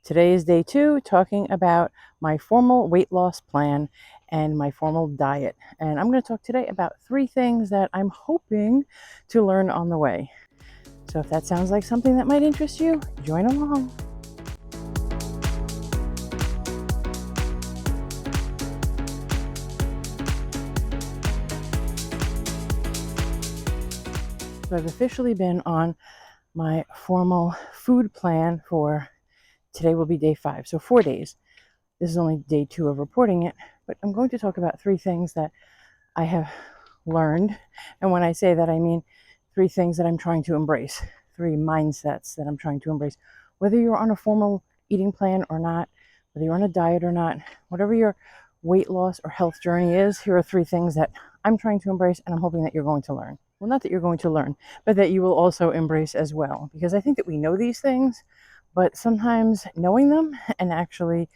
Today is day 2, talking about my formal weight loss plan and my formal diet. And I'm going to talk today about 3 things that I'm hoping to learn on the way. So if that sounds like something that might interest you, join along. So I've officially been on my formal food plan for today will be day 5, so 4 days. This is only day 2 of reporting it, but I'm going to talk about 3 things that I have learned. And when I say that, I mean 3 things that I'm trying to embrace, 3 mindsets that I'm trying to embrace. Whether you're on a formal eating plan or not, whether you're on a diet or not, whatever your weight loss or health journey is, here are 3 things that I'm trying to embrace, and I'm hoping that you're going to learn. Well, not that you're going to learn, but that you will also embrace as well. Because I think that we know these things, but sometimes knowing them and actually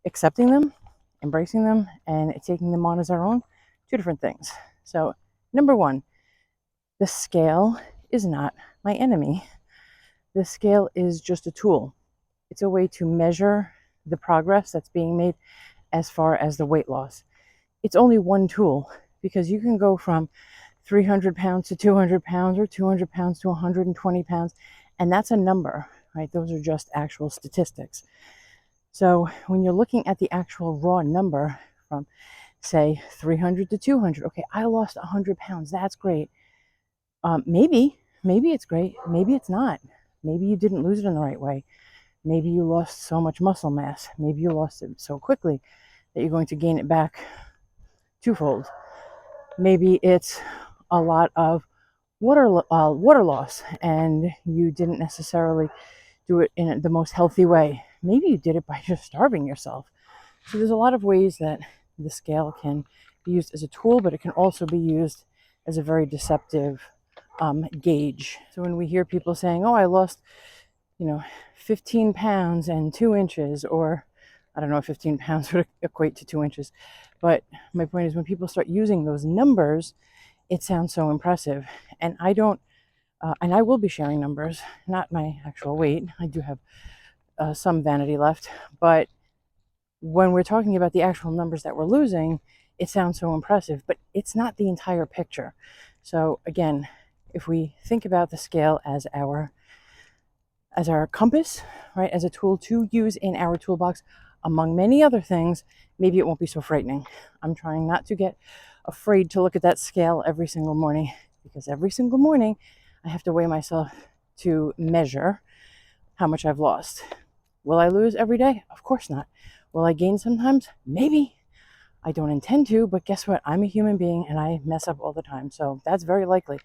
accepting them, embracing them, and taking them on as our own, 2 different things. So, number 1, the scale is not my enemy. The scale is just a tool. It's a way to measure the progress that's being made as far as the weight loss. It's only one tool, because you can go from 300 pounds to 200 pounds or 200 pounds to 120 pounds, and that's a number, right? Those are just actual statistics. So when you're looking at the actual raw number from, say, 300 to 200, okay, I lost 100 pounds. That's great. Maybe it's great. Maybe it's not. Maybe you didn't lose it in the right way. Maybe you lost so much muscle mass. Maybe you lost it so quickly that you're going to gain it back twofold. Maybe it's a lot of water loss, and you didn't necessarily do it in the most healthy way. Maybe you did it by just starving yourself. So there's a lot of ways that the scale can be used as a tool, but it can also be used as a very deceptive gauge. So when we hear people saying, oh, I lost 15 pounds and 2 inches, or I don't know if 15 pounds would equate to 2 inches, but my point is, when people start using those numbers, it sounds so impressive. And I don't, and I will be sharing numbers, not my actual weight. I do have some vanity left, but when we're talking about the actual numbers that we're losing, it sounds so impressive, but it's not the entire picture. So again, if we think about the scale as our compass, right, as a tool to use in our toolbox, among many other things, maybe it won't be so frightening. I'm trying not to get afraid to look at that scale every single morning, because every single morning I have to weigh myself to measure how much I've lost. Will I lose every day? Of course not. Will I gain sometimes? Maybe. I don't intend to, but guess what? I'm a human being and I mess up all the time. So that's very likely.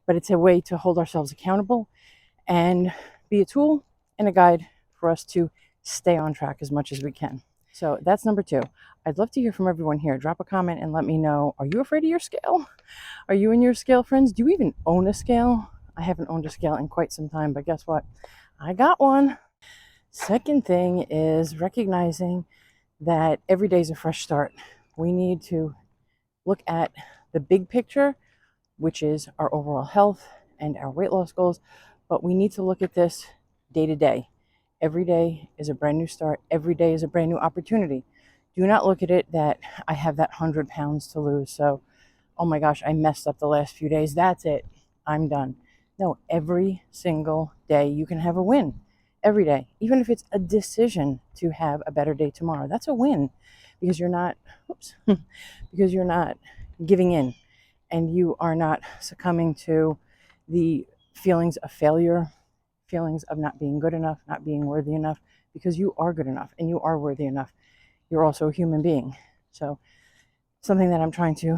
But it's a way to hold ourselves accountable and be a tool and a guide for us to stay on track as much as we can. So that's number 2. I'd love to hear from everyone here. Drop a comment and let me know, are you afraid of your scale? Are you and your scale friends? Do you even own a scale? I haven't owned a scale in quite some time, but guess what? I got one. Second thing is recognizing that every day is a fresh start. We need to look at the big picture, which is our overall health and our weight loss goals, but we need to look at this day to day. Every day is a brand new start. Every day is a brand new opportunity. Do not look at it that I have that 100 pounds to lose, so, oh my gosh, I messed up the last few days. That's it. I'm done. No, every single day you can have a win. Every day, even if it's a decision to have a better day tomorrow, that's a win, because you're not, because you're not giving in, and you are not succumbing to the feelings of failure, feelings of not being good enough, not being worthy enough, because you are good enough and you are worthy enough. You're also a human being. So something that I'm trying to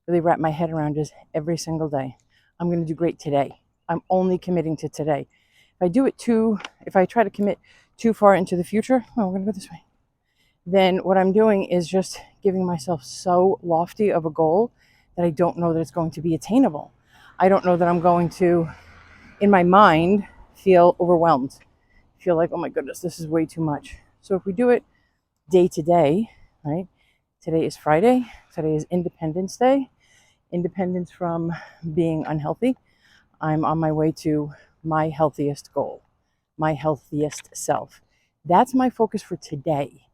really wrap my head around is every single day, I'm going to do great today. I'm only committing to today. If I try to commit too far into the future, we're going to go this way, then what I'm doing is just giving myself so lofty of a goal that I don't know that it's going to be attainable. I don't know that I'm going to, in my mind, feel overwhelmed, feel like, oh my goodness, this is way too much. So if we do it day to day, right? Today is Friday. Today is Independence Day. Independence from being unhealthy. I'm on my way to my healthiest goal, my healthiest self. That's my focus for today.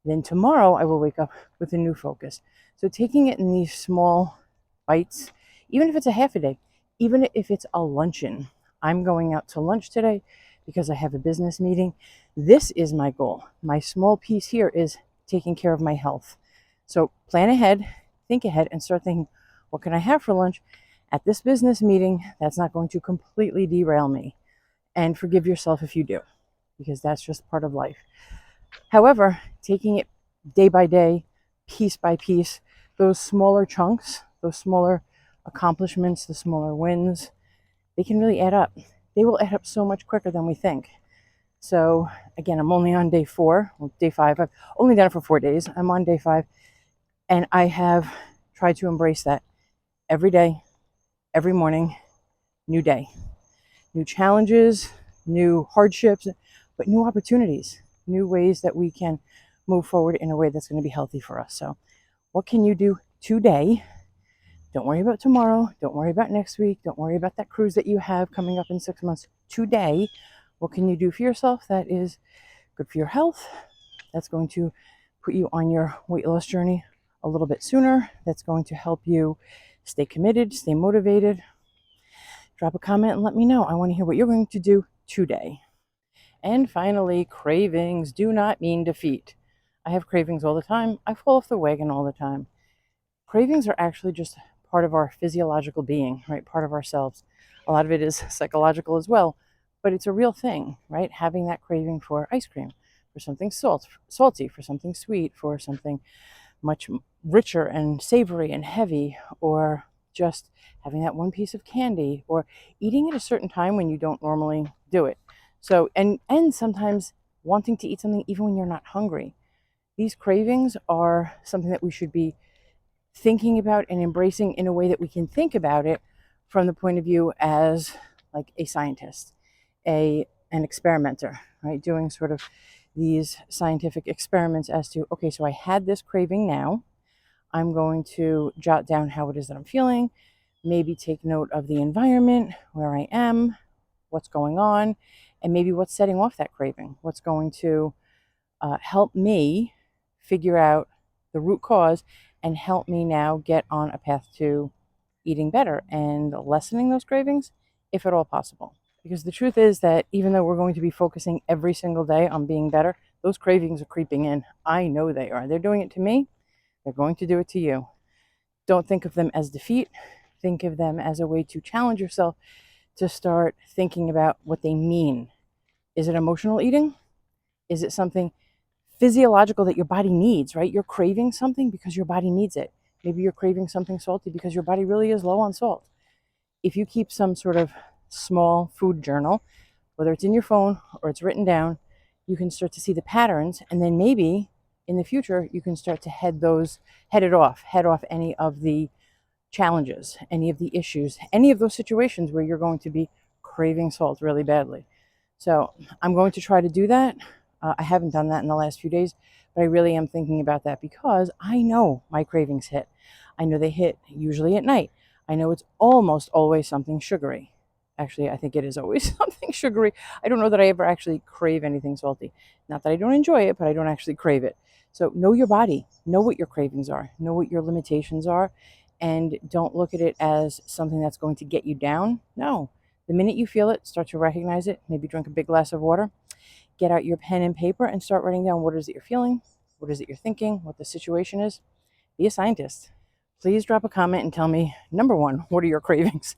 Then tomorrow I will wake up with a new focus. So taking it in these small bites, even if it's a half a day, even if it's a luncheon. I'm going out to lunch today because I have a business meeting. This is my goal. My small piece here is taking care of my health. So plan ahead, think ahead, and start thinking, what can I have for lunch at this business meeting that's not going to completely derail me? And forgive yourself if you do, because that's just part of life. However, taking it day by day, piece by piece, those smaller chunks, those smaller accomplishments, the smaller wins, they can really add up. They will add up so much quicker than we think. So again, I'm only on day 4, well, day 5. I've only done it for 4 days. I'm on day 5, and I have tried to embrace that every day, every morning, new day, new challenges, new hardships, but new opportunities, new ways that we can move forward in a way that's going to be healthy for us. So what can you do today? Don't worry about tomorrow. Don't worry about next week. Don't worry about that cruise that you have coming up in 6 months. Today, what can you do for yourself that is good for your health? That's going to put you on your weight loss journey a little bit sooner. That's going to help you stay committed, stay motivated. Drop a comment and let me know. I want to hear what you're going to do today. And finally, cravings do not mean defeat. I have cravings all the time. I fall off the wagon all the time. Cravings are actually just part of our physiological being, right? Part of ourselves. A lot of it is psychological as well, but it's a real thing, right? Having that craving for ice cream, for something salty, for something sweet, for something much richer and savory and heavy, or just having that one piece of candy, or eating at a certain time when you don't normally do it. So, and sometimes wanting to eat something even when you're not hungry. These cravings are something that we should be thinking about and embracing in a way that we can think about it from the point of view as like a scientist, an experimenter, right? Doing sort of these scientific experiments as to, okay, so I had this craving now. I'm going to jot down how it is that I'm feeling, maybe take note of the environment, where I am, what's going on, and maybe what's setting off that craving, what's going to help me figure out the root cause and help me now get on a path to eating better and lessening those cravings, if at all possible. Because the truth is that even though we're going to be focusing every single day on being better, those cravings are creeping in. I know they are. They're doing it to me. They're going to do it to you. Don't think of them as defeat. Think of them as a way to challenge yourself to start thinking about what they mean. Is it emotional eating? Is it something physiological that your body needs, right? You're craving something because your body needs it. Maybe you're craving something salty because your body really is low on salt. If you keep some sort of small food journal, whether it's in your phone or it's written down, you can start to see the patterns, and then maybe in the future you can start to head off any of the challenges, any of the issues, any of those situations where you're going to be craving salt really badly. So I'm going to try to do that. I haven't done that in the last few days, but I really am thinking about that because I know my cravings hit. I know they hit usually at night. I know it's almost always something sugary. Actually, I think it is always something sugary. I don't know that I ever actually crave anything salty. Not that I don't enjoy it, but I don't actually crave it. So know your body, know what your cravings are, know what your limitations are, and don't look at it as something that's going to get you down. No, the minute you feel it, start to recognize it. Maybe drink a big glass of water, get out your pen and paper and start writing down what is it you're feeling, what is it you're thinking, what the situation is. Be a scientist. Please drop a comment and tell me, number one, what are your cravings?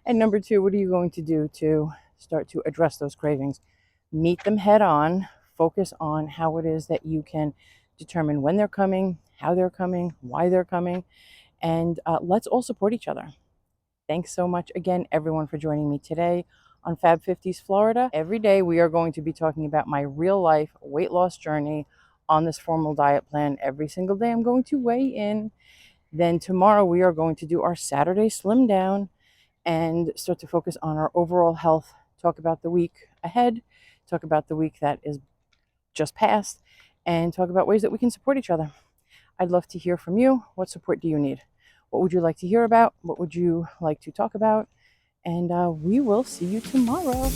And number two, what are you going to do to start to address those cravings? Meet them head on, focus on how it is that you can determine when they're coming, how they're coming, why they're coming, and let's all support each other. Thanks so much again, everyone, for joining me today on Fab 50s Florida. Every day we are going to be talking about my real life weight loss journey on this formal diet plan. Every single day I'm going to weigh in. Then tomorrow we are going to do our Saturday slim down and start to focus on our overall health, talk about the week ahead, talk about the week that is just past, and talk about ways that we can support each other. I'd love to hear from you. What support do you need? What would you like to hear about? What would you like to talk about? And we will see you tomorrow.